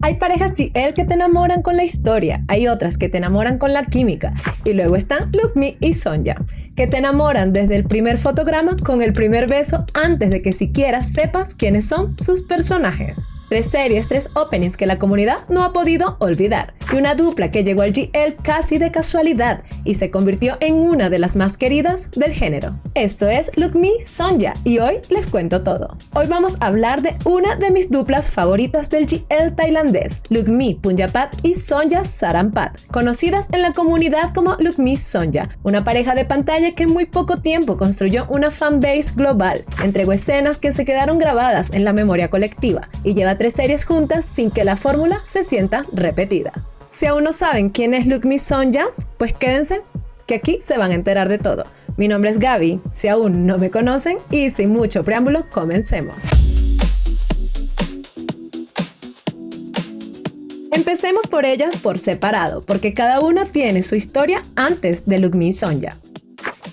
Hay parejas GL que te enamoran con la historia, hay otras que te enamoran con la química, y luego están Lookme y Sonja, que te enamoran desde el primer fotograma con el primer beso antes de que siquiera sepas quiénes son sus personajes. 3 series, 3 openings que la comunidad no ha podido olvidar, y una dupla que llegó al GL casi de casualidad y se convirtió en una de las más queridas del género. Esto es Lookme Sonja y hoy les cuento todo. Hoy vamos a hablar de una de mis duplas favoritas del GL tailandés, Lookme Punjapat y Sonja Sarampat, conocidas en la comunidad como Lookme Sonja, una pareja de pantalla que en muy poco tiempo construyó una fanbase global, entregó escenas que se quedaron grabadas en la memoria colectiva y lleva 3 series juntas sin que la fórmula se sienta repetida. Si aún no saben quién es Lookme Sonja, pues quédense que aquí se van a enterar de todo. Mi nombre es Gaby, si aún no me conocen, y sin mucho preámbulo, comencemos. Empecemos por ellas por separado, porque cada una tiene su historia antes de Lookme Sonja.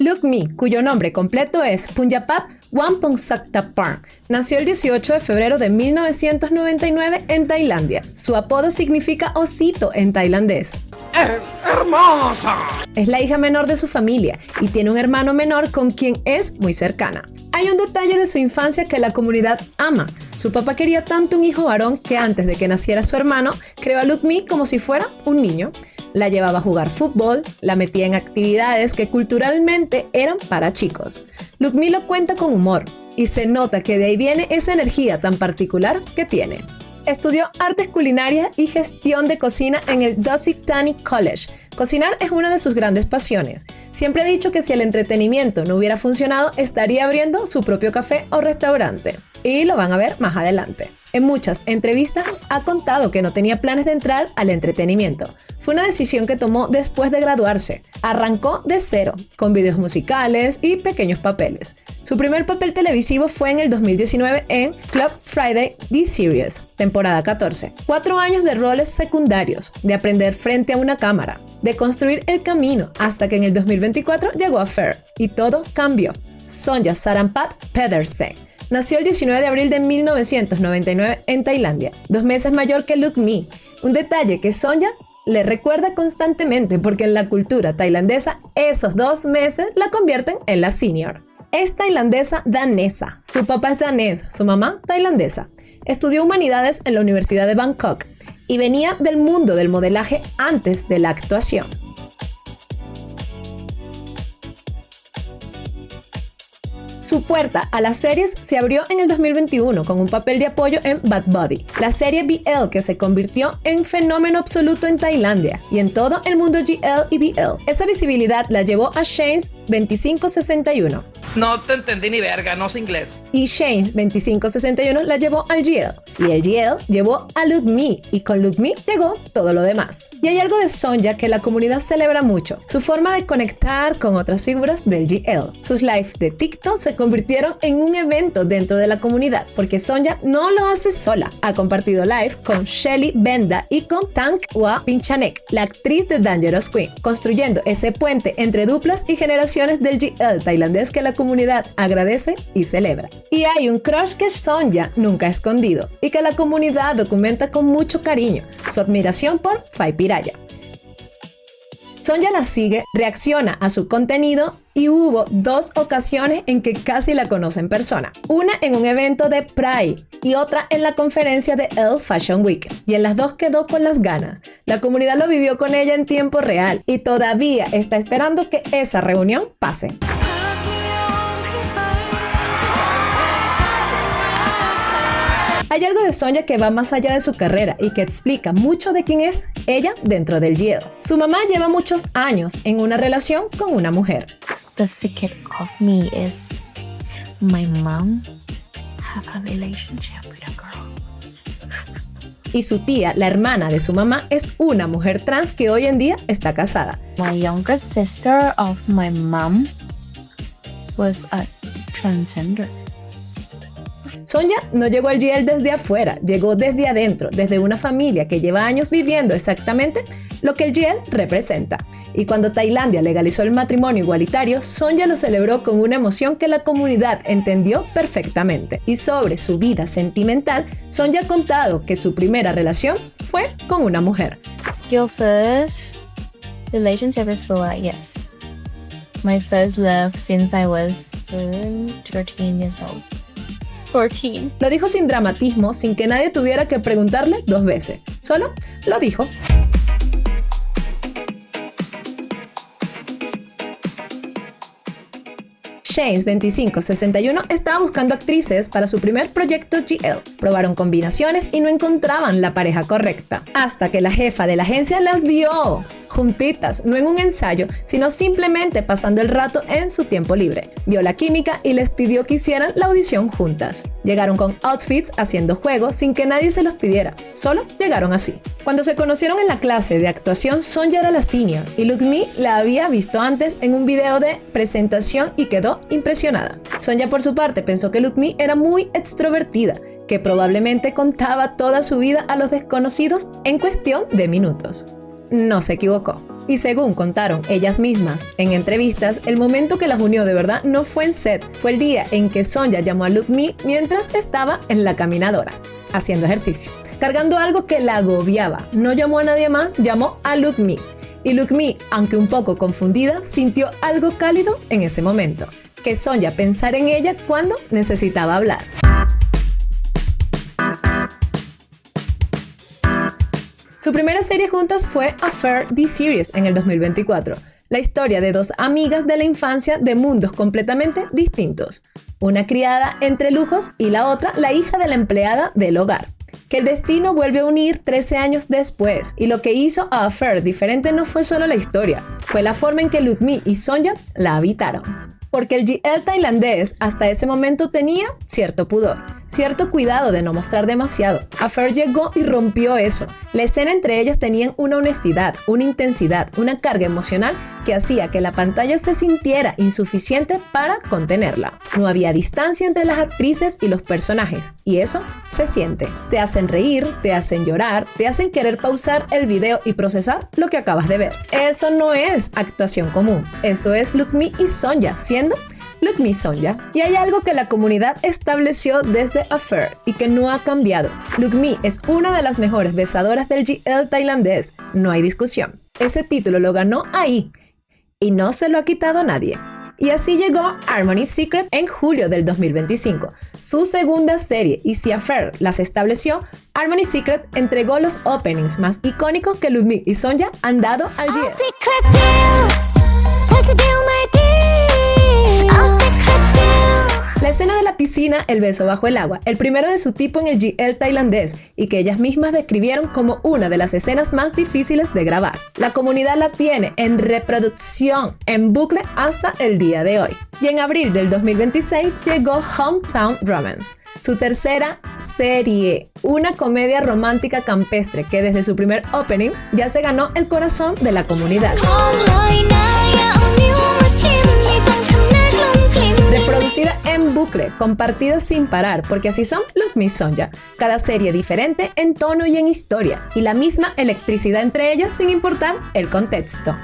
Lookme, cuyo nombre completo es Punjapat Wangpongsaktapong, nació el 18 de febrero de 1999 en Tailandia. Su apodo significa osito en tailandés. ¡Es hermosa! Es la hija menor de su familia y tiene un hermano menor con quien es muy cercana. Hay un detalle de su infancia que la comunidad ama. Su papá quería tanto un hijo varón que antes de que naciera su hermano, creó a Lookme como si fuera un niño. La llevaba a jugar fútbol, la metía en actividades que culturalmente eran para chicos. Lookme lo cuenta con humor y se nota que de ahí viene esa energía tan particular que tiene. Estudió artes culinarias y gestión de cocina en el Dusit Thani College. Cocinar es una de sus grandes pasiones. Siempre ha dicho que si el entretenimiento no hubiera funcionado, estaría abriendo su propio café o restaurante. Y lo van a ver más adelante. En muchas entrevistas ha contado que no tenía planes de entrar al entretenimiento. Fue una decisión que tomó después de graduarse. Arrancó de cero, con videos musicales y pequeños papeles. Su primer papel televisivo fue en el 2019 en Club Friday The Series, temporada 14. 4 años de roles secundarios, de aprender frente a una cámara, de construir el camino, hasta que en el 2024 llegó a Fair y todo cambió. Sonja Sarampat Pedersen nació el 19 de abril de 1999 en Tailandia, 2 meses mayor que Lookme. Un detalle que Sonja le recuerda constantemente porque en la cultura tailandesa esos 2 meses la convierten en la senior. Es tailandesa danesa, su papá es danés, su mamá tailandesa. Estudió humanidades en la Universidad de Bangkok y venía del mundo del modelaje antes de la actuación. Su puerta a las series se abrió en el 2021 con un papel de apoyo en Bad Buddy, la serie BL que se convirtió en fenómeno absoluto en Tailandia y en todo el mundo GL y BL. Esa visibilidad la llevó a Shane's 2561. No te entendí ni verga, no sé inglés. Y Shane's 2561 la llevó al GL. Y el GL llevó a Lookme. Y con Lookme llegó todo lo demás. Y hay algo de Sonja que la comunidad celebra mucho. Su forma de conectar con otras figuras del GL. Sus lives de TikTok se convirtieron en un evento dentro de la comunidad. Porque Sonja no lo hace sola. Ha compartido live con Shelly Benda y con Tangwa Pinchanek, la actriz de Dangerous Queen. Construyendo ese puente entre duplas y generaciones del GL tailandés que la comunidad agradece y celebra. Y hay un crush que Sonja nunca ha escondido y que la comunidad documenta con mucho cariño, su admiración por Fai Piraya. Sonja la sigue, reacciona a su contenido y hubo 2 ocasiones en que casi la conoce en persona. Una en un evento de Pride y otra en la conferencia de Elle Fashion Week. Y en las 2 quedó con las ganas. La comunidad lo vivió con ella en tiempo real y todavía está esperando que esa reunión pase. Hay algo de Sonja que va más allá de su carrera y que explica mucho de quién es ella dentro del GL. Su mamá lleva muchos años en una relación con una mujer. The secret of me is my mom have a relationship with a girl. Y su tía, la hermana de su mamá, es una mujer trans que hoy en día está casada. My younger sister of my mom was a transgender. Sonja no llegó al GL desde afuera, llegó desde adentro, desde una familia que lleva años viviendo exactamente lo que el GL representa. Y cuando Tailandia legalizó el matrimonio igualitario, Sonja lo celebró con una emoción que la comunidad entendió perfectamente. Y sobre su vida sentimental, Sonja ha contado que su primera relación fue con una mujer. Your first relationship is for yes. My first love since I was 13 years old. 14. Lo dijo sin dramatismo, sin que nadie tuviera que preguntarle 2 veces. Solo lo dijo. Shanes2561 estaba buscando actrices para su primer proyecto GL. Probaron combinaciones y no encontraban la pareja correcta. Hasta que la jefa de la agencia las vio juntitas, no en un ensayo, sino simplemente pasando el rato en su tiempo libre. Vio la química y les pidió que hicieran la audición juntas. Llegaron con outfits haciendo juegos sin que nadie se los pidiera, solo llegaron así. Cuando se conocieron en la clase de actuación, Sonja era la senior y Lookme la había visto antes en un video de presentación y quedó impresionada. Sonja por su parte pensó que Lookme era muy extrovertida, que probablemente contaba toda su vida a los desconocidos en cuestión de minutos. No se equivocó. Y según contaron ellas mismas en entrevistas, el momento que las unió de verdad no fue en set, fue el día en que Sonja llamó a Lookme mientras estaba en la caminadora, haciendo ejercicio, cargando algo que la agobiaba. No llamó a nadie más, llamó a Lookme. Y Lookme, aunque un poco confundida, sintió algo cálido en ese momento, que Sonja pensara en ella cuando necesitaba hablar. Su primera serie juntas fue Affair The Series en el 2024, la historia de 2 amigas de la infancia de mundos completamente distintos. Una criada entre lujos y la otra la hija de la empleada del hogar, que el destino vuelve a unir 13 años después. Y lo que hizo a Affair diferente no fue solo la historia, fue la forma en que Lookme y Sonja la habitaron. Porque el GL tailandés hasta ese momento tenía cierto pudor, cierto cuidado de no mostrar demasiado. Affair llegó y rompió eso. La escena entre ellas tenían una honestidad, una intensidad, una carga emocional que hacía que la pantalla se sintiera insuficiente para contenerla. No había distancia entre las actrices y los personajes, y eso se siente. Te hacen reír, te hacen llorar, te hacen querer pausar el video y procesar lo que acabas de ver. Eso no es actuación común, eso es Lookme y Sonja siendo Lookme Sonja. Y hay algo que la comunidad estableció desde Affair y que no ha cambiado. Lookme es una de las mejores besadoras del GL tailandés, no hay discusión. Ese título lo ganó ahí y no se lo ha quitado nadie. Y así llegó Harmony Secret en julio del 2025, su segunda serie, y si Affair las estableció, Harmony Secret entregó los openings más icónicos que Lookme y Sonja han dado al GL. La escena de la piscina, el beso bajo el agua, el primero de su tipo en el GL tailandés y que ellas mismas describieron como una de las escenas más difíciles de grabar. La comunidad la tiene en reproducción en bucle hasta el día de hoy. Y en abril del 2026 llegó Hometown Romance, su tercera serie, una comedia romántica campestre que desde su primer opening ya se ganó el corazón de la comunidad. Reproducida en bucle, compartida sin parar, porque así son Lookme y Sonja. Cada serie diferente en tono y en historia, y la misma electricidad entre ellas sin importar el contexto.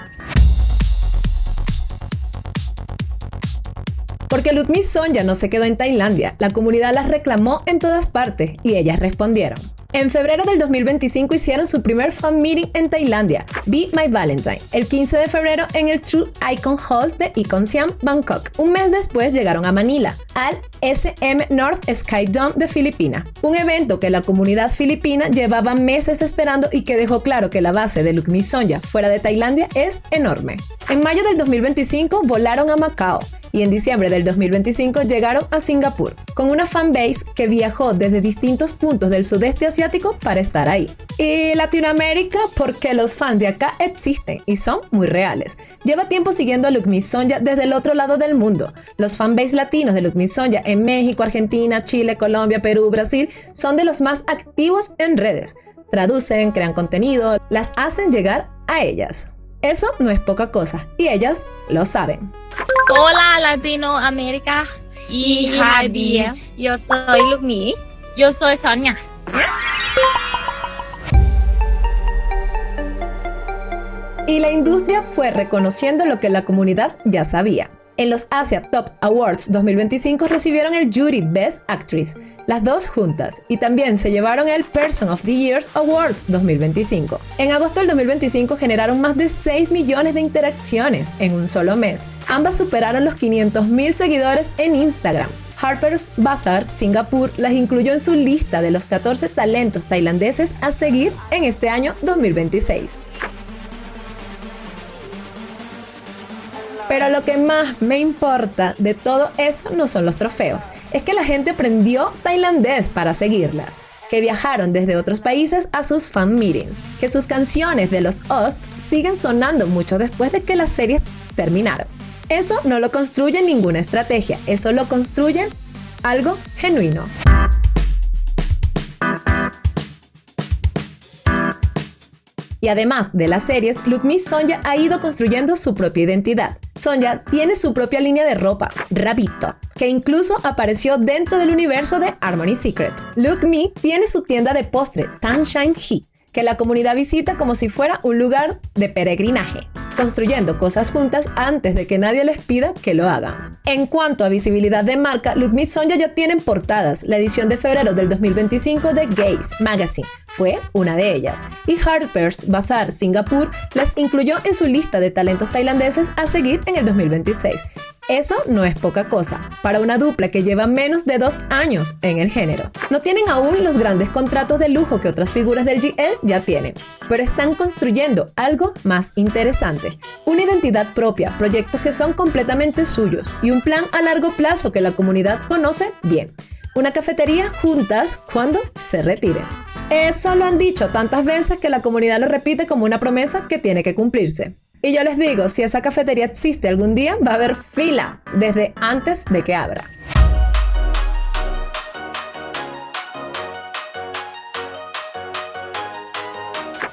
Porque Lookme y Sonja no se quedó en Tailandia, la comunidad las reclamó en todas partes y ellas respondieron. En febrero del 2025 hicieron su primer fan meeting en Tailandia, Be My Valentine, el 15 de febrero en el True Icon Halls de Icon Siam, Bangkok. Un mes después llegaron a Manila, al SM North Sky Dome de Filipinas, un evento que la comunidad filipina llevaba meses esperando y que dejó claro que la base de Lookme y Sonja fuera de Tailandia es enorme. En mayo del 2025 volaron a Macao y en diciembre del 2025 llegaron a Singapur, con una fanbase que viajó desde distintos puntos del sudeste asiático para estar ahí. Y Latinoamérica, porque los fans de acá existen y son muy reales. Lleva tiempo siguiendo a Lookme y Sonja desde el otro lado del mundo. Los fanbase latinos de Lookme y Sonja en México, Argentina, Chile, Colombia, Perú, Brasil son de los más activos en redes. Traducen, crean contenido, las hacen llegar a ellas. Eso no es poca cosa y ellas lo saben. Hola Latinoamérica, Y Javi. Yo soy Lukmi. Yo soy Sonia. Y la industria fue reconociendo lo que la comunidad ya sabía. En los Asia Top Awards 2025 recibieron el Jury Best Actress, las dos juntas, y también se llevaron el Person of the Year Awards 2025. En agosto del 2025 generaron más de 6 millones de interacciones en un solo mes. Ambas superaron los 500,000 seguidores en Instagram. Harper's Bazaar Singapur las incluyó en su lista de los 14 talentos tailandeses a seguir en este año 2026. Pero lo que más me importa de todo eso no son los trofeos, es que la gente aprendió tailandés para seguirlas, que viajaron desde otros países a sus fan meetings, que sus canciones de los hosts siguen sonando mucho después de que las series terminaron. Eso no lo construye ninguna estrategia, eso lo construye algo genuino. Y además de las series, Lukmi Sonja ha ido construyendo su propia identidad. Sonja tiene su propia línea de ropa, Rabito, que incluso apareció dentro del universo de Harmony Secret. Lukmi tiene su tienda de postre, Tanshine Hee, que la comunidad visita como si fuera un lugar de peregrinaje, construyendo cosas juntas antes de que nadie les pida que lo hagan. En cuanto a visibilidad de marca, Lukmi Sonja ya tienen portadas. La edición de febrero del 2025 de Gaze Magazine fue una de ellas, y Harper's Bazaar Singapur las incluyó en su lista de talentos tailandeses a seguir en el 2026. Eso no es poca cosa, para una dupla que lleva menos de 2 años en el género. No tienen aún los grandes contratos de lujo que otras figuras del GL ya tienen, pero están construyendo algo más interesante. Una identidad propia, proyectos que son completamente suyos y un plan a largo plazo que la comunidad conoce bien. Una cafetería juntas cuando se retiren. Eso lo han dicho tantas veces que la comunidad lo repite como una promesa que tiene que cumplirse. Y yo les digo, si esa cafetería existe algún día, va a haber fila desde antes de que abra.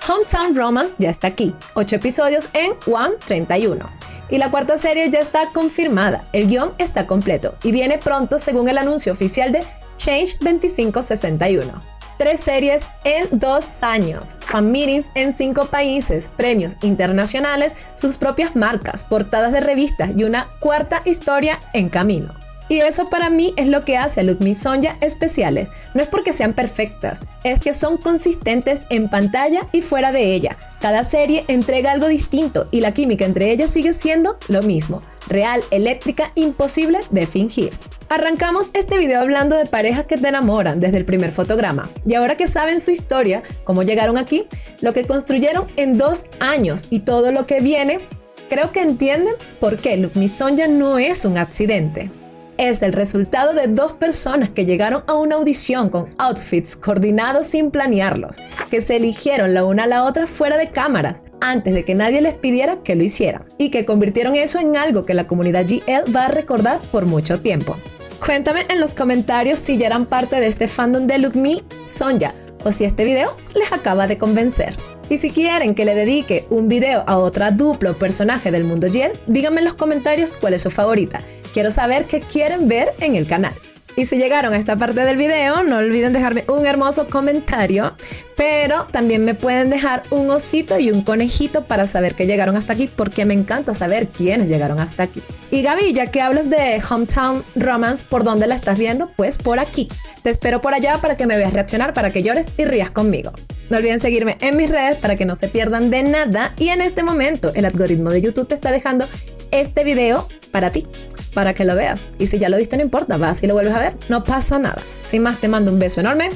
Hometown Romance ya está aquí, 8 episodios en 1:31. Y la cuarta serie ya está confirmada, el guión está completo y viene pronto según el anuncio oficial de Change 2561. 3 series en 2 años, fan meetings en 5 países, premios internacionales, sus propias marcas, portadas de revistas y una cuarta historia en camino. Y eso para mí es lo que hace a Lukmi Sonja especiales. No es porque sean perfectas, es que son consistentes en pantalla y fuera de ella. Cada serie entrega algo distinto y la química entre ellas sigue siendo lo mismo. Real, eléctrica, imposible de fingir. Arrancamos este video hablando de parejas que te enamoran desde el primer fotograma. Y ahora que saben su historia, cómo llegaron aquí, lo que construyeron en 2 años y todo lo que viene, creo que entienden por qué Lukmi Sonja no es un accidente. Es el resultado de 2 personas que llegaron a una audición con outfits coordinados sin planearlos, que se eligieron la una a la otra fuera de cámaras, antes de que nadie les pidiera que lo hicieran, y que convirtieron eso en algo que la comunidad GL va a recordar por mucho tiempo. Cuéntame en los comentarios si ya eran parte de este fandom de Lukmi Sonja, o si este video les acaba de convencer. Y si quieren que le dedique un video a otra dupla o personaje del mundo GL, díganme en los comentarios cuál es su favorita. Quiero saber qué quieren ver en el canal. Y si llegaron a esta parte del video, no olviden dejarme un hermoso comentario, pero también me pueden dejar un osito y un conejito para saber que llegaron hasta aquí, porque me encanta saber quiénes llegaron hasta aquí. Y Gaby, ya que hablas de Hometown Romance, ¿por dónde la estás viendo? Pues por aquí. Te espero por allá para que me veas reaccionar, para que llores y rías conmigo. No olviden seguirme en mis redes para que no se pierdan de nada. Y en este momento, el algoritmo de YouTube te está dejando este video para ti, para que lo veas. Y si ya lo viste, no importa, vas y lo vuelves a ver, no pasa nada. Sin más, te mando un beso enorme,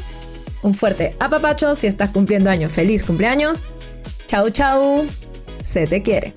un fuerte apapacho. Si estás cumpliendo años, feliz cumpleaños. Chau, chau. Se te quiere.